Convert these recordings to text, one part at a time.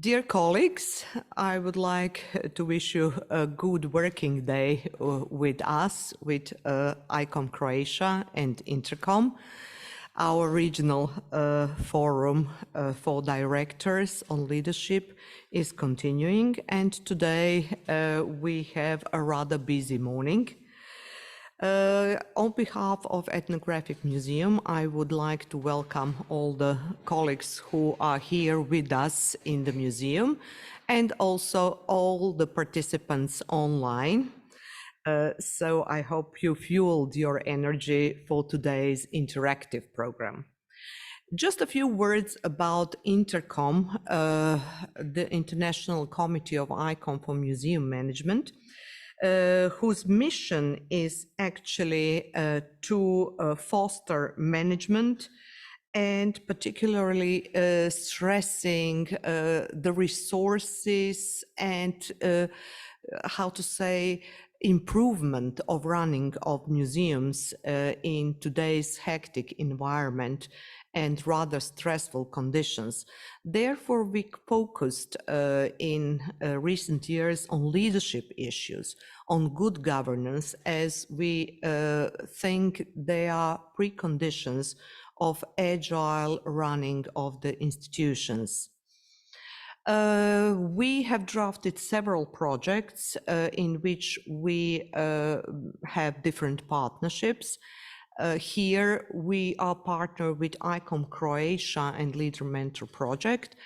Dear colleagues, I would like to wish you a good working day with us, with ICOM Croatia and Intercom, our regional forum for directors on leadership is continuing, and today we have a rather busy morning. On behalf of Ethnographic Museum, I would like to welcome all the colleagues who are here with us in the museum and also all the participants online. So I hope you fueled your energy for today's interactive program. Just a few words about Intercom, the International Committee of ICOM for Museum Management, whose mission is actually to foster management and particularly stressing the resources and how to say improvement of running of museums in today's hectic environment and rather stressful conditions. Therefore, we focused in recent years on leadership issues, on good governance, as we think they are preconditions of agile running of the institutions. We have drafted several projects in which we have different partnerships. Here we are partnered with ICOM Croatia and Leader Mentor Project,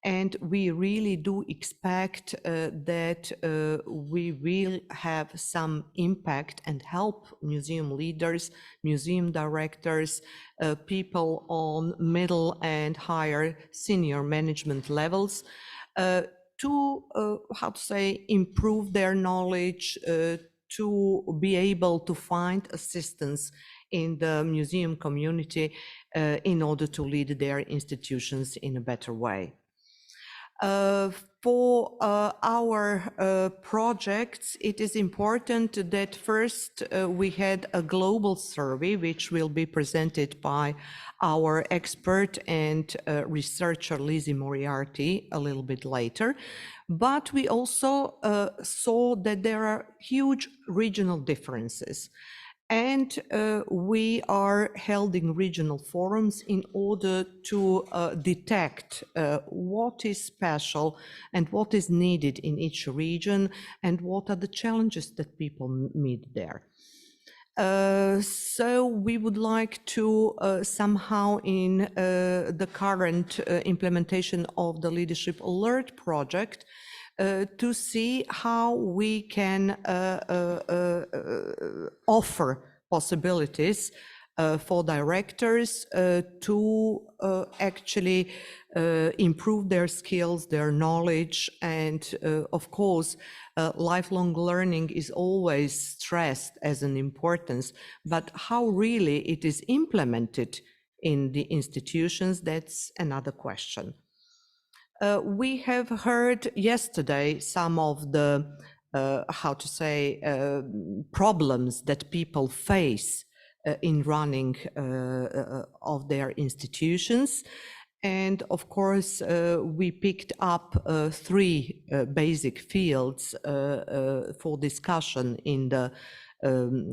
and we really do expect that we will have some impact and help museum leaders, museum directors, people on middle and higher senior management levels to, how to say, improve their knowledge, to be able to find assistance in the museum community in order to lead their institutions in a better way. For our projects, it is important that first we had a global survey which will be presented by our expert and researcher Lizzie Moriarty a little bit later. But we also saw that there are huge regional differences. And we are holding regional forums in order to detect what is special and what is needed in each region and what are the challenges that people meet there. So we would like to somehow in the current implementation of the Leadership Alert project to see how we can offer possibilities for directors to actually improve their skills, their knowledge, and of course, lifelong learning is always stressed as an importance, but how really it is implemented in the institutions, that's another question. We have heard yesterday some of the, how to say, problems that people face in running of their institutions. And of course, we picked up three basic fields for discussion in the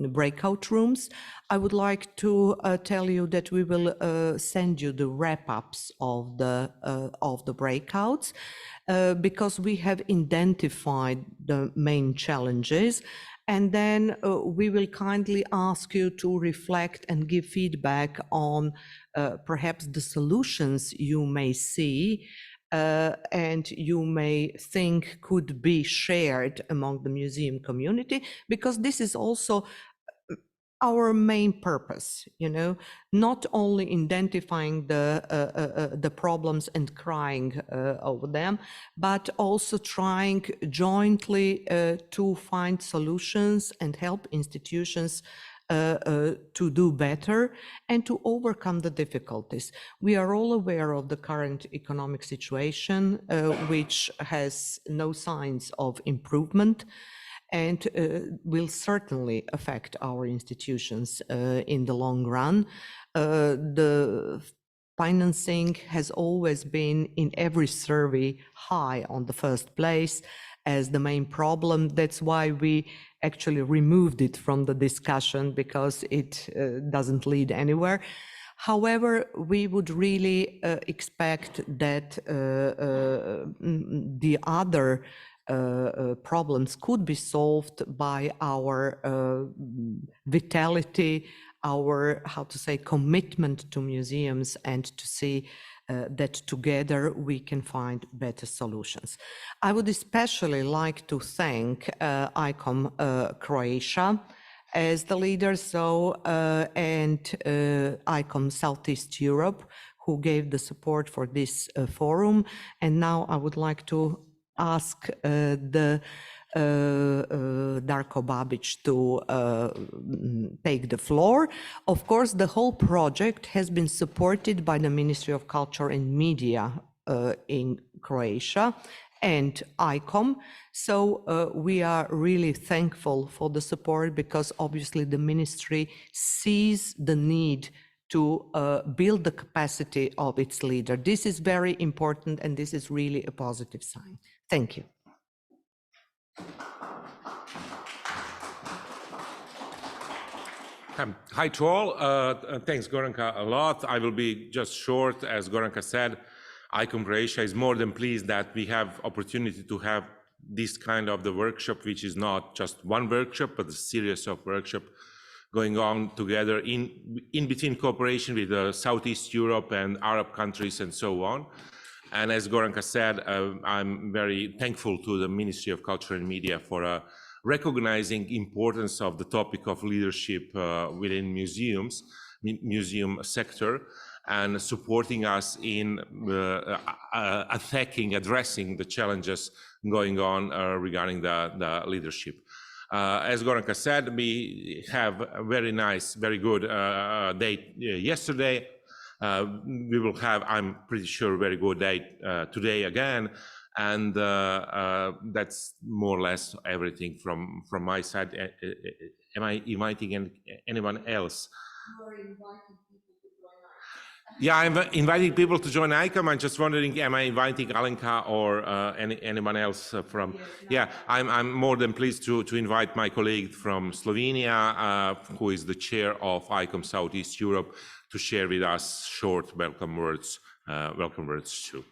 breakout rooms. I would like to tell you that we will send you the wrap-ups of the breakouts because we have identified the main challenges, and then we will kindly ask you to reflect and give feedback on perhaps the solutions you may see and you may think could be shared among the museum community, because this is also our main purpose, you know, not only identifying the problems and crying over them, but also trying jointly to find solutions and help institutions to do better and to overcome the difficulties. We are all aware of the current economic situation, which has no signs of improvement and will certainly affect our institutions in the long run. The financing has always been in every survey high on the first place as the main problem. That's why we actually removed it from the discussion, because it doesn't lead anywhere. However, we would really expect that the other problems could be solved by our vitality, our, how to say, commitment to museums, and to see that together we can find better solutions. I would especially like to thank ICOM Croatia as the leader, and ICOM Southeast Europe, who gave the support for this forum. And now I would like to ask Darko Babić to take the floor. Of course, the whole project has been supported by the Ministry of Culture and Media in Croatia and ICOM. So we are really thankful for the support, because obviously the ministry sees the need to build the capacity of its leader. This is very important, and this is really a positive sign. Thank you. Hi to all. Thanks, Goranka, a lot. I will be just short. As Goranka said, ICOM Croatia is more than pleased that we have opportunity to have this kind of the workshop, which is not just one workshop, but a series of workshops going on together in between cooperation with Southeast Europe and Arab countries and so on. And as Goranka said, I'm very thankful to the Ministry of Culture and Media for recognizing importance of the topic of leadership within museums, museum sector, and supporting us in addressing the challenges going on regarding the leadership. As Goranka said, we have a very nice, very good day yesterday. We will have, I'm pretty sure, a very good day today again. And that's more or less everything from my side. Am I inviting anyone else? You are inviting people to join us. Yeah, I'm inviting people to join ICOM. I'm just wondering, am I inviting Alenka or anyone else from? Yes, no. Yeah, I'm more than pleased to invite my colleague from Slovenia, who is the chair of ICOM Southeast Europe, to share with us short welcome words too.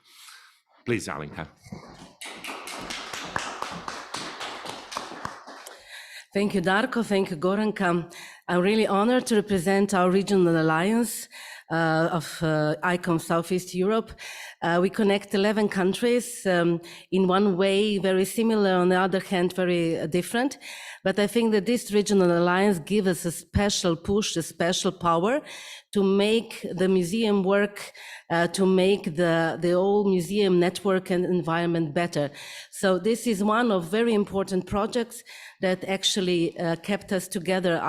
Please, Alenka. Thank you, Darko. Thank you, Goranka. I'm really honored to represent our regional alliance of ICOM Southeast Europe. We connect 11 countries, in one way very similar, on the other hand very different. But I think that this regional alliance gives us a special push, a special power to make the museum work, to make the whole museum network and environment better. So this is one of very important projects that actually kept us together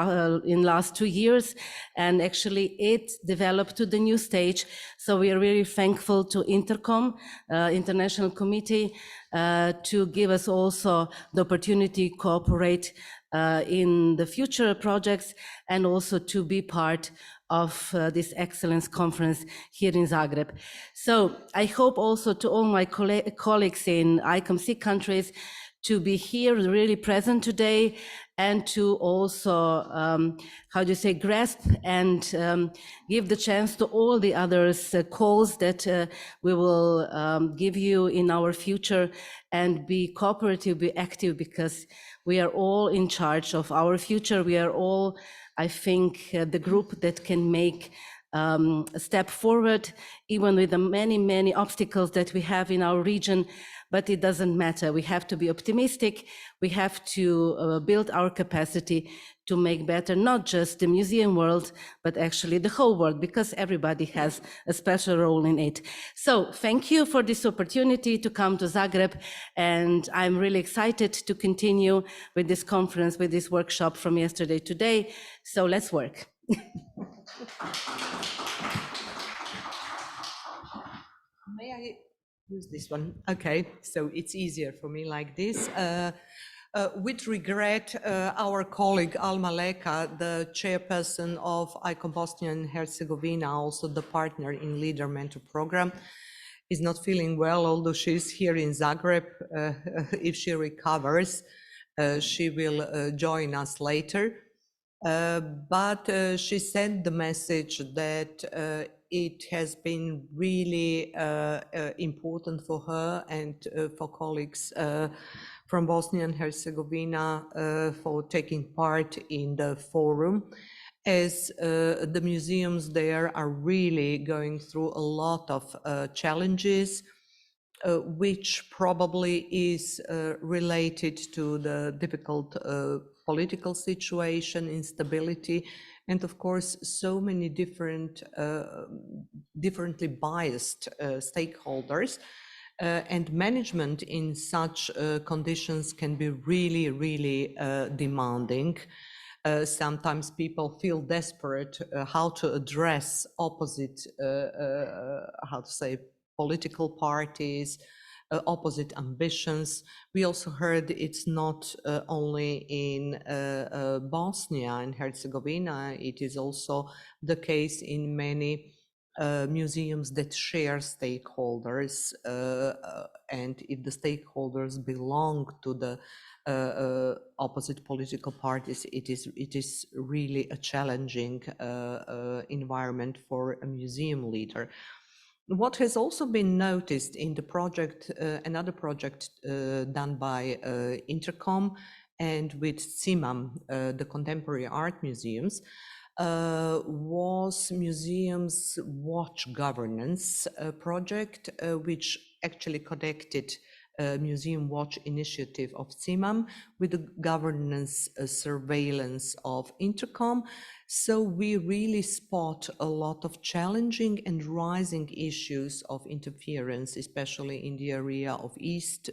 in last 2 years, and actually it developed to the new stage. So we are really thankful to Intercom, International Committee, to give us also the opportunity to cooperate in the future projects, and also to be part of this excellence conference here in Zagreb. So I hope also to all my colleagues in ICOM countries to be here, really present today, and to also, grasp and give the chance to all the others calls that we will give you in our future, and be cooperative, be active, because we are all in charge of our future. We are all, I think, the group that can make a step forward, even with the many, many obstacles that we have in our region. But it doesn't matter. We have to be optimistic. We have to build our capacity to make better, not just the museum world, but actually the whole world, because everybody has a special role in it. So thank you for this opportunity to come to Zagreb. And I'm really excited to continue with this conference, with this workshop from yesterday to today. So let's work. May I use this one? Okay, so it's easier for me like this. With regret, our colleague Alma Leka, the chairperson of ICOM Bosnia and Herzegovina, also the partner in Leader Mentor Program, is not feeling well, although she's here in Zagreb. If she recovers, she will join us later. But she sent the message that it has been really important for her and for colleagues from Bosnia and Herzegovina for taking part in the forum, as the museums there are really going through a lot of challenges, which probably is related to the difficult political situation, instability, and of course, so many differently biased stakeholders. And management in such conditions can be really, really demanding. Sometimes people feel desperate how to address opposite, how to say, political parties, opposite ambitions. We also heard it's not only in Bosnia and Herzegovina, it is also the case in many museums that share stakeholders, and if the stakeholders belong to the opposite political parties, it is really a challenging environment for a museum leader. What has also been noticed in the project, another project done by Intercom and with CIMAM, the Contemporary Art Museums, was Museums Watch Governance project, which actually connected Museum Watch initiative of CIMAM with the governance surveillance of Intercom. So we really spot a lot of challenging and rising issues of interference, especially in the area of East,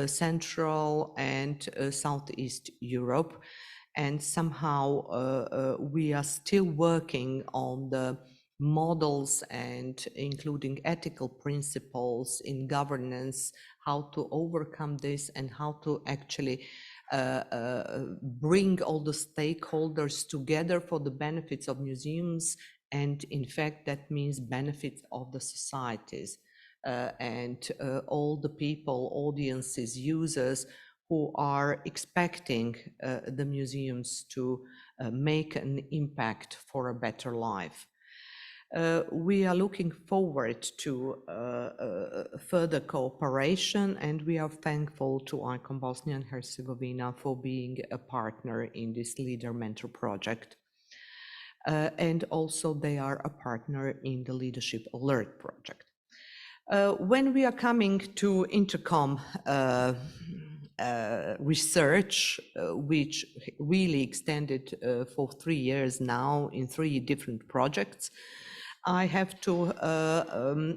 Central and Southeast Europe. And somehow we are still working on the models and including ethical principles in governance, how to overcome this and how to actually bring all the stakeholders together for the benefits of museums. And in fact, that means benefits of the societies and all the people, audiences, users who are expecting the museums to make an impact for a better life. We are looking forward to further cooperation, and we are thankful to ICOM Bosnia and Herzegovina for being a partner in this Leader Mentor project. And also they are a partner in the Leadership Alert project. When we are coming to Intercom research, which really extended for 3 years now in 3 different projects, I have to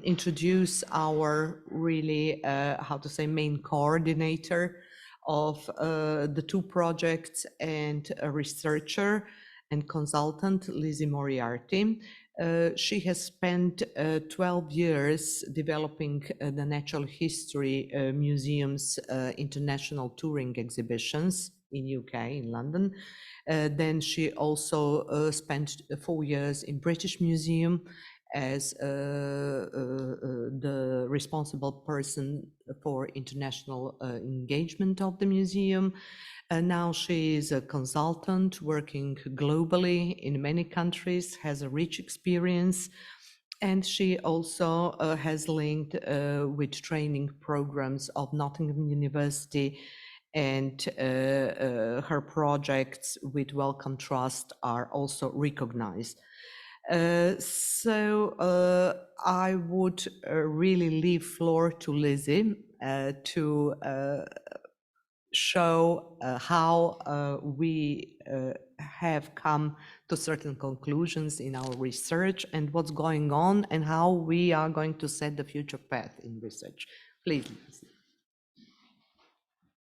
introduce our really, how to say, main coordinator of the 2 projects and a researcher and consultant, Lizzie Moriarty. She has spent 12 years developing the Natural History Museum's international touring exhibitions in UK, in London. Then she also spent 4 years in British Museum as the responsible person for international engagement of the museum. Now she is a consultant working globally in many countries, has a rich experience, and she also has linked with training programs of Nottingham University, and her projects with Wellcome Trust are also recognized. So I would really leave floor to Lizzie to show how we have come to certain conclusions in our research and what's going on and how we are going to set the future path in research. Please, Lizzie.